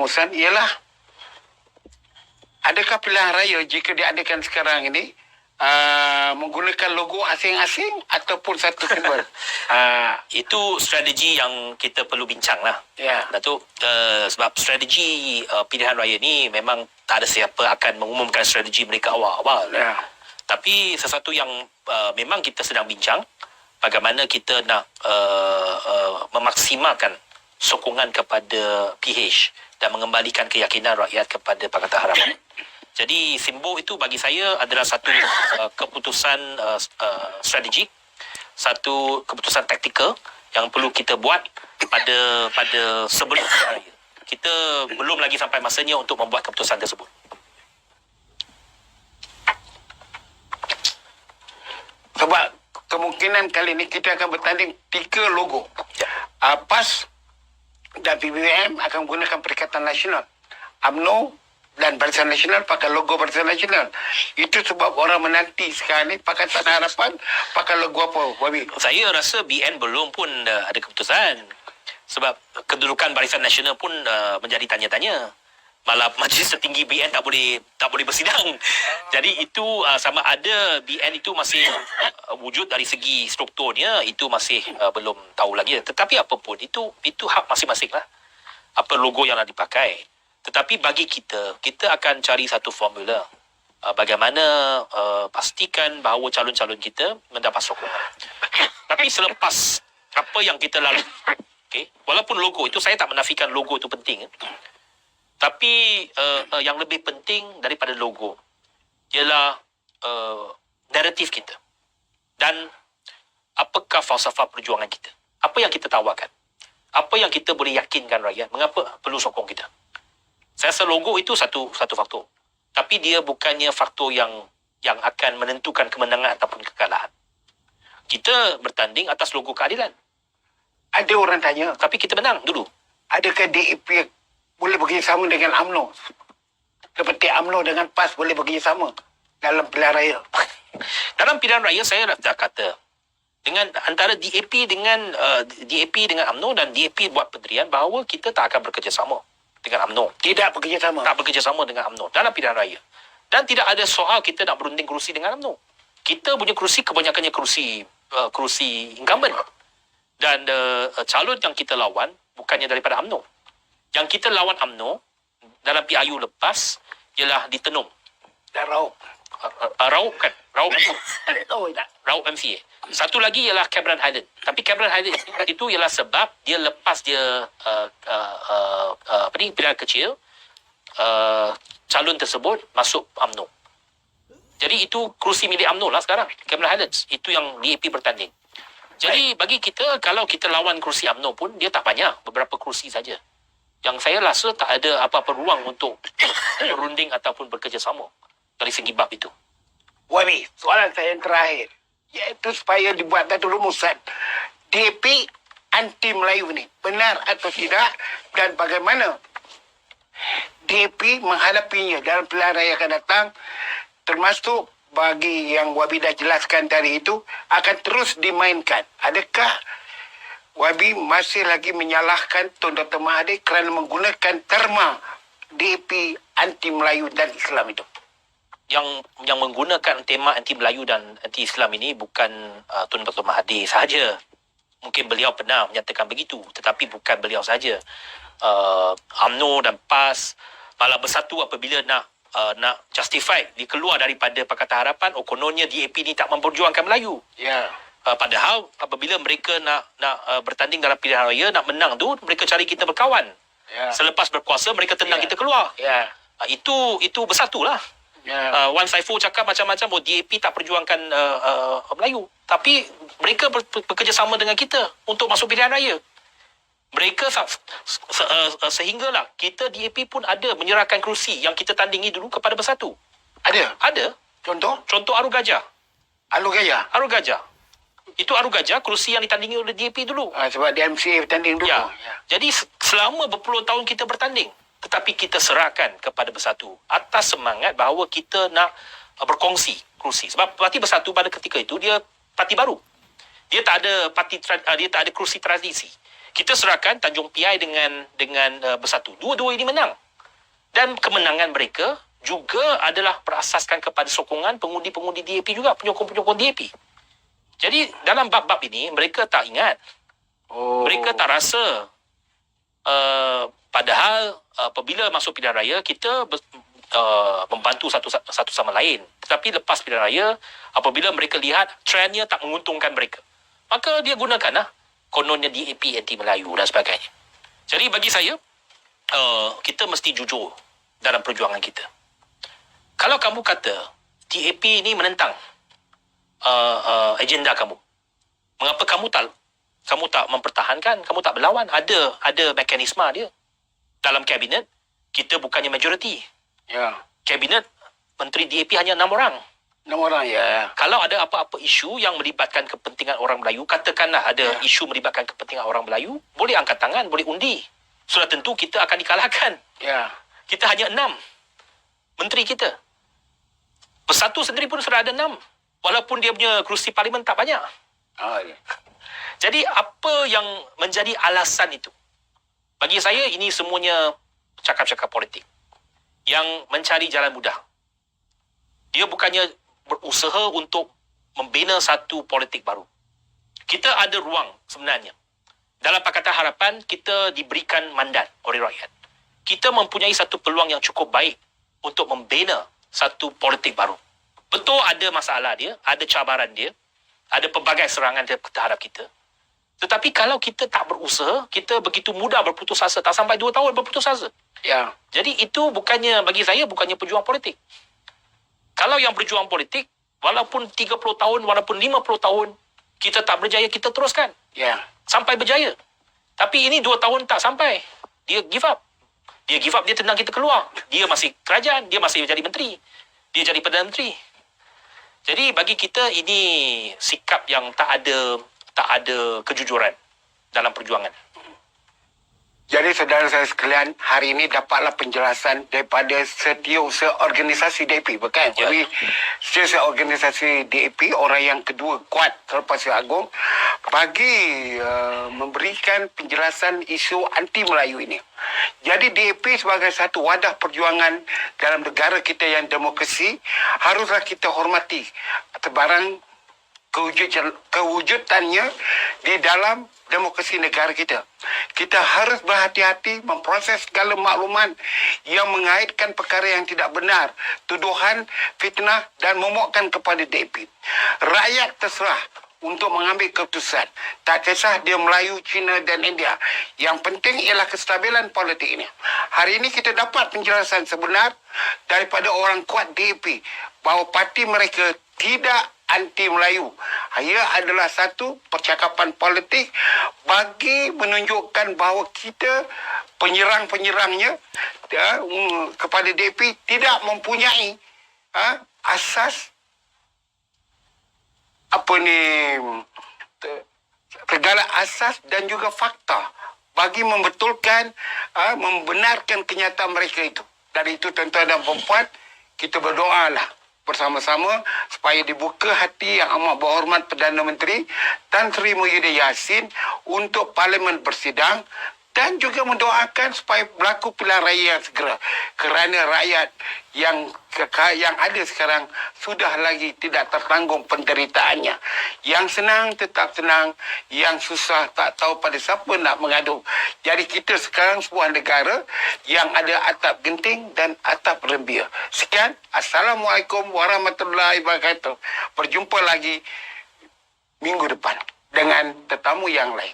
rumusan ialah adakah pilihan raya jika diadakan sekarang ini menggunakan logo asing-asing ataupun satu simbol? Itu strategi yang kita perlu bincang lah. Ya. Datuk, sebab strategi pilihan raya ni memang tak ada siapa akan mengumumkan strategi mereka awal-awal. Ya. Tapi sesuatu yang memang kita sedang bincang, bagaimana kita nak memaksimalkan sokongan kepada PH dan mengembalikan keyakinan rakyat kepada Pakatan Harapan. Jadi simbol itu bagi saya adalah satu keputusan strategik, satu keputusan taktikal yang perlu kita buat pada sebelum raya. Kita belum lagi sampai masanya untuk membuat keputusan tersebut. Sebab kemungkinan kali ini kita akan bertanding 3 logo. PAS dan PBBM akan menggunakan Perikatan Nasional. UMNO dan Barisan Nasional pakai logo Barisan Nasional. Itu sebab orang menanti sekarang ni Pakatan Harapan pakai logo apa, Wabi? Saya rasa BN belum pun ada keputusan. Sebab kedudukan Barisan Nasional pun menjadi tanya-tanya. Malah majlis tertinggi BN tak boleh bersidang. Jadi itu sama ada BN itu masih wujud dari segi strukturnya, itu masih belum tahu lagi. Tetapi apapun itu hak masing-masing lah. Apa logo yang nak dipakai. Tetapi bagi kita akan cari satu formula bagaimana pastikan bahawa calon-calon kita mendapat sokongan. Tapi selepas apa yang kita lalui, okay, walaupun logo itu, saya tak menafikan logo itu penting, tapi yang lebih penting daripada logo ialah naratif kita dan apakah falsafah perjuangan kita, apa yang kita tawarkan, apa yang kita boleh yakinkan rakyat, mengapa perlu sokong kita. Saya rasa logo itu satu faktor. Tapi dia bukannya faktor yang akan menentukan kemenangan ataupun kekalahan. Kita bertanding atas logo keadilan. Ada orang tanya, Tapi kita menang dulu. adakah DAP boleh bekerjasama dengan UMNO? Seperti UMNO dengan PAS boleh bekerjasama dalam pilihan raya? Dalam pilihan raya saya dah kata, dengan antara DAP dengan UMNO dan DAP buat pendirian bahawa kita tak akan bekerjasama dengan UMNO. Tidak bekerjasama. Tak bekerjasama dengan UMNO dalam pilihan raya. Dan tidak ada soal kita nak berunding kerusi dengan UMNO. Kita punya kerusi kebanyakannya kerusi incumbent. Dan calon yang kita lawan bukannya daripada UMNO. Yang kita lawan UMNO dalam PIU lepas ialah di Tenung. Dan Raub. Raub kan? Raub Oh, tak. Raub MCA. Satu lagi ialah Cameron Highland. Tapi Cameron Highland itu ialah sebab dia lepas dia pilihan kecil, calon tersebut masuk UMNO. Jadi itu kerusi milik UMNO lah sekarang. Cameron Highlands. Itu yang DAP bertanding. Jadi bagi kita, kalau kita lawan kerusi UMNO pun, dia tak banyak. Beberapa kerusi saja. Yang saya rasa tak ada apa-apa ruang untuk berunding ataupun bekerjasama dari segi bab itu. Wabi, soalan saya yang terakhir, iaitu supaya dibuat satu rumusan. DAP anti Melayu ni, benar atau tidak, dan bagaimana DAP menghadapinya dalam pilihan raya akan datang, termasuk bagi yang Wabi dah jelaskan tadi itu, akan terus dimainkan. Adakah Wabi masih lagi menyalahkan Tun Dr. Mahathir kerana menggunakan terma DAP anti Melayu dan Islam itu? Yang menggunakan tema anti Melayu dan anti Islam ini bukan Tun Dr. Mahathir sahaja. Mungkin beliau pernah menyatakan begitu, tetapi bukan beliau sahaja. UMNO dan PAS malah bersatu apabila nak justify dia keluar daripada Pakatan Harapan. Kononnya DAP ni tak memperjuangkan Melayu. Ya. Padahal apabila mereka nak bertanding dalam pilihan raya, nak menang tu, mereka cari kita berkawan. Ya. Selepas berkuasa mereka tendang kita keluar. Ya. Itu bersatulah. Ya. Wan Saiful cakap macam-macam, DAP tak perjuangkan Melayu. Tapi mereka bekerjasama dengan kita untuk masuk pilihan raya. Mereka sehinggalah kita DAP pun ada menyerahkan kerusi yang kita tandingi dulu kepada Bersatu. Ada. Contoh Aru Gajah. Aru Gajah. Itu Aru Gajah, kerusi yang ditandingi oleh DAP dulu. Sebab dia MCA bertanding dulu. Ya. Jadi selama berpuluh tahun kita bertanding, tetapi kita serahkan kepada Bersatu atas semangat bahawa kita nak berkongsi kerusi. Sebab Parti Bersatu pada ketika itu dia parti baru. Dia tak ada kerusi tradisi. Kita serahkan Tanjung Piai dengan Bersatu. Dua-dua ini menang. Dan kemenangan mereka juga adalah berasaskan kepada sokongan pengundi-pengundi DAP juga, penyokong-penyokong DAP. Jadi dalam bab-bab ini mereka tak ingat. Mereka tak rasa. Padahal apabila masuk pilihan raya kita membantu satu sama lain. Tetapi lepas pilihan raya, apabila mereka lihat trendnya tak menguntungkan mereka, maka dia gunakanlah kononnya DAP anti Melayu dan sebagainya. Jadi bagi saya, kita mesti jujur dalam perjuangan kita. Kalau kamu kata DAP ini menentang agenda kamu, mengapa kamu tak mempertahankan, kamu tak berlawan? Ada mekanisme dia. Dalam kabinet, kita bukannya majoriti. Ya. Kabinet menteri DAP hanya 6 orang. 6 orang, ya. Kalau ada apa-apa isu yang melibatkan kepentingan orang Melayu, katakanlah ada isu melibatkan kepentingan orang Melayu, boleh angkat tangan, boleh undi. Sudah tentu kita akan dikalahkan. Ya. Kita hanya 6 menteri kita. Bersatu sendiri pun sudah ada 6. Walaupun dia punya kerusi parlimen tak banyak. Ya. Jadi apa yang menjadi alasan itu? Bagi saya ini semuanya cakap-cakap politik yang mencari jalan mudah. Dia bukannya berusaha untuk membina satu politik baru. Kita ada ruang sebenarnya. Dalam Pakatan Harapan, kita diberikan mandat oleh rakyat. Kita mempunyai satu peluang yang cukup baik untuk membina satu politik baru. Betul ada masalah dia, ada cabaran dia, ada pelbagai serangan terhadap kita. Tetapi kalau kita tak berusaha, kita begitu mudah berputus asa. Tak sampai 2 tahun berputus asa. Ya. Jadi itu bukannya, bagi saya, bukannya pejuang politik. Kalau yang berjuang politik, walaupun 30 tahun, walaupun 50 tahun, kita tak berjaya, kita teruskan. Ya. Sampai berjaya. Tapi ini 2 tahun tak sampai. Dia give up. Dia give up, dia tendang kita keluar. Dia masih kerajaan, dia masih jadi menteri. Dia jadi Perdana Menteri. Jadi bagi kita ini sikap yang tak ada kejujuran dalam perjuangan. Jadi saudara saya sekalian, hari ini dapatlah penjelasan daripada setiausaha organisasi DAP, bukan? Ya. Jadi setiausaha organisasi DAP, orang yang kedua kuat selepas Yang Agung, bagi memberikan penjelasan isu anti Melayu ini. Jadi DAP sebagai satu wadah perjuangan dalam negara kita yang demokrasi, haruslah kita hormati sebarang kewujudannya di dalam demokrasi negara kita. Kita harus berhati-hati memproses segala maklumat yang mengaitkan perkara yang tidak benar, tuduhan, fitnah dan momokkan kepada DAP. Rakyat terserah untuk mengambil keputusan. Tak kisah dia Melayu, Cina dan India. Yang penting ialah kestabilan politik ini. Hari ini kita dapat penjelasan sebenar daripada orang kuat DAP bahawa parti mereka tidak anti Melayu. Ia adalah satu percakapan politik bagi menunjukkan bahawa kita penyerang-penyerangnya kepada DAP tidak mempunyai asas segala asas dan juga fakta bagi membetulkan, membenarkan kenyataan mereka itu. Dari itu tuan-tuan dan puan, kita berdoalah bersama-sama supaya dibuka hati yang amat berhormat Perdana Menteri Tan Sri Muhyiddin Yassin untuk Parlimen bersidang dan juga mendoakan supaya berlaku pilihan raya yang segera, kerana rakyat yang ada sekarang sudah lagi tidak tertanggung penderitaannya. Yang senang tetap senang, yang susah tak tahu pada siapa nak mengadu. Jadi kita sekarang sebuah negara yang ada atap genting dan atap rembia. Sekian, Assalamualaikum warahmatullahi wabarakatuh. Berjumpa lagi minggu depan dengan tetamu yang lain.